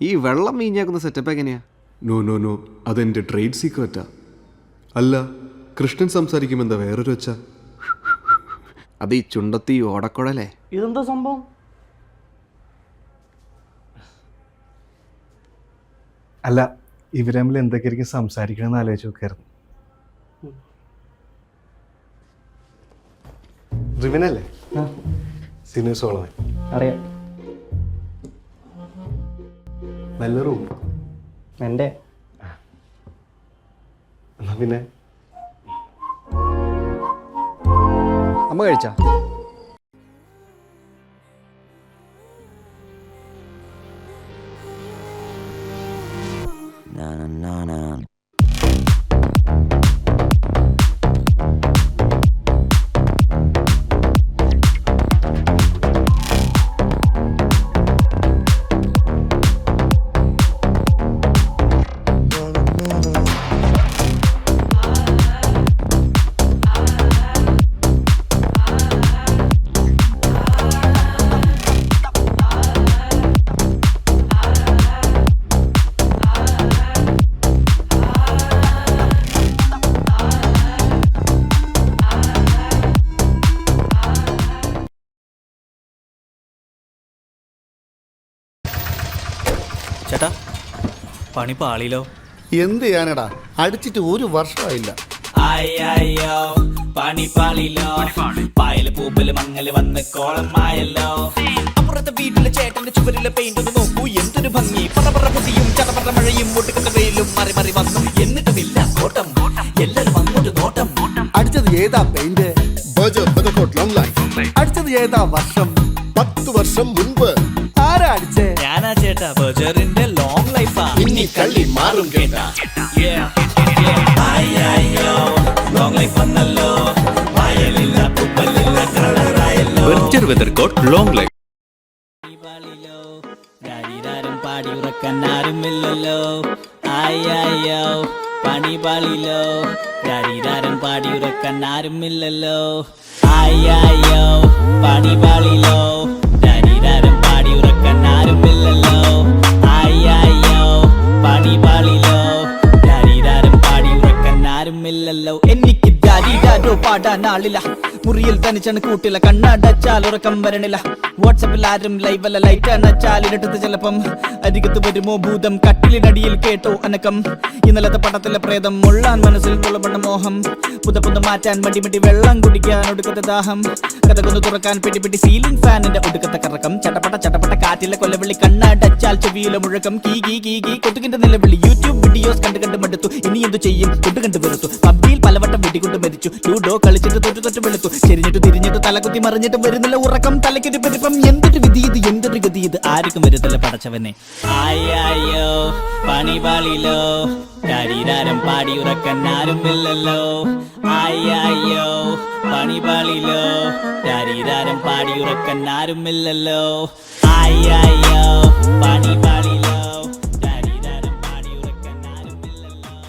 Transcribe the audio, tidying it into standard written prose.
ഈ വെള്ളം വീഞ്ഞാക്കുന്ന സെറ്റപ്പ് എങ്ങനെയാ? നോ അതെൻ്റെ ട്രേഡ് സീക്രറ്റാ. അല്ല, കൃഷ്ണൻ സംസാരിക്കുമെന്താ വേറൊരു വെച്ച? അത് ഈ ചുണ്ടത്തി ഓടക്കുഴലേ. ഇതെന്താ സംഭവം? അല്ല, ഇവർ തമ്മിൽ എന്തൊക്കെയായിരിക്കും സംസാരിക്കണമെന്ന് ആലോചിച്ച് നോക്കായിരുന്നു. റിവിനല്ലേ? സിനു സോളമൻ. അറിയാം. നല്ല റൂം. എൻ്റെ എന്നാ പിന്നെ അമ്മ കഴിച്ചാ? ചേട്ടാ, പണി പാളിയിലോ? എന്ത് ചെയ്യാനടാ, അടിച്ചിട്ട് ഒരു വർഷമായില്ല. അയ്യോ പണി പാളിയിലോ, പായല് പൂപ്പല് മങ്ങല് വന്ന് കോളമായല്ലോ. അപ്പുറത്തെ വീട്ടിലെ ചേട്ടന്റെ ചുവരിലെ പെയിന്റ് ഒന്ന് നോക്കൂ, എന്തൊരു ഭംഗി. പറ പുതിയും ചടപറ മഴയും ഒട്ടുകട്ട വെയിലും മാറി മാറി വന്നു, എന്നിട്ടുമില്ല കോട്ടം. എല്ലാരും അങ്ങോട്ട് നോട്ടം. അടിച്ചത് ഏതാ പെയിന്റ്? അടിച്ചത് ഏതാ വർഷം? 10 വർഷം മുൻപ്. ആരാ അടിച്ചേ? ഞാനാ ചേട്ടാ, ബജറിന്റെ ലോങ് ലൈഫാ. ഇനി കള്ളി മാറും കേട്ടാ. അയ്യോ ലോങ് ലൈഫ് വന്നല്ലോ, പായലില്ല പൂപ്പലില്ല കളറായല്ലോ. Berger weather coat long life. രാരിരാരും പാടി ഉറക്കാൻ ആരുമില്ലല്ലോ. അയ്യോ പണി പാളിലോ, രാരിരാരും പാടി ഉറക്കാൻ ആരുമില്ലല്ലോ. അയ്യോ പണി പാളിലോ, രാരിരാരും പാടി ഉറക്കാൻ ആരുമില്ലല്ലോ. അയ്യോ പണി പാളിലോ, രാരിരാരും പാടി ഉറക്കാൻ ആരുമില്ലല്ലോ. എനിക്ക് രാരിരാരോ പാടാൻ ആളില്ല, മുറിയിൽ തനിച്ചാണ് കൂട്ടില്ല. കണ്ണടച്ചാൽ ഉറക്കം വരണില്ല. വാട്സപ്പിൽ ആരും ലൈവല്ല, ലൈറ്റ് അണച്ചാൽ ഇരട്ടത്ത് ചിലപ്പം അരികത്ത് വരുമോ ഭൂതം. കട്ടിലിനടിയിൽ കേട്ടോ അനക്കം, ഇന്നലത്തെ പടത്തിലെ പ്രേതം. മുള്ളാൻ മനസ്സിൽ തുളപണ്ണ മോഹം, പുതപ്പൊന്ന് മാറ്റാൻ മടി വെള്ളം കുടിക്കാൻ ഒടുക്കത്തെ ദാഹം. കഥകൊന്ന് തുറക്കാൻ പിടി സീലിംഗ് ഫാനിന്റെ ഒടുക്കത്തെ കറക്കം. ചട്ടപ്പട്ട കാറ്റിലെ കൊല്ലവിളി, കണ്ണടച്ചാൽ ചെവിയിലെ മുഴക്കം. കീ കൊതുകിന്റെ നിലവിളി. യൂട്യൂബ് വീഡിയോസ് കണ്ട് മടുത്തു, ഇനി എന്തു ചെയ്യും കൊണ്ട് കണ്ടു വെറുത്തു. പബ്ജിയിൽ പലവട്ടം വെടികൊണ്ട് മരിച്ചു, ലൂഡോ കളിച്ചിട്ട് തൊട്ട് വെളുത്തു. ചെരിഞ്ഞിട്ട് തിരിഞ്ഞിട്ട് തലകുത്തി മറിഞ്ഞിട്ട് വരുന്നില്ല ഉറക്കം. തലയ്ക്കൊരു പെരുപ്പം, എന്തൊരു വിധി ഇത്, എന്തൊരു ഗതി ഇത്. ആർക്കും വരുന്നില്ല പടച്ചവനെ. അയ്യോ പണി പാളിലോ, രാരിരാരം പാടി ഉറക്കാൻ ആരുമില്ലല്ലോ. അയ്യോ പണി പാളിലോ, രാരിരാരം പാടി ഉറക്കാൻ ആരുമില്ലല്ലോ. അയ്യോ പണി പാളി.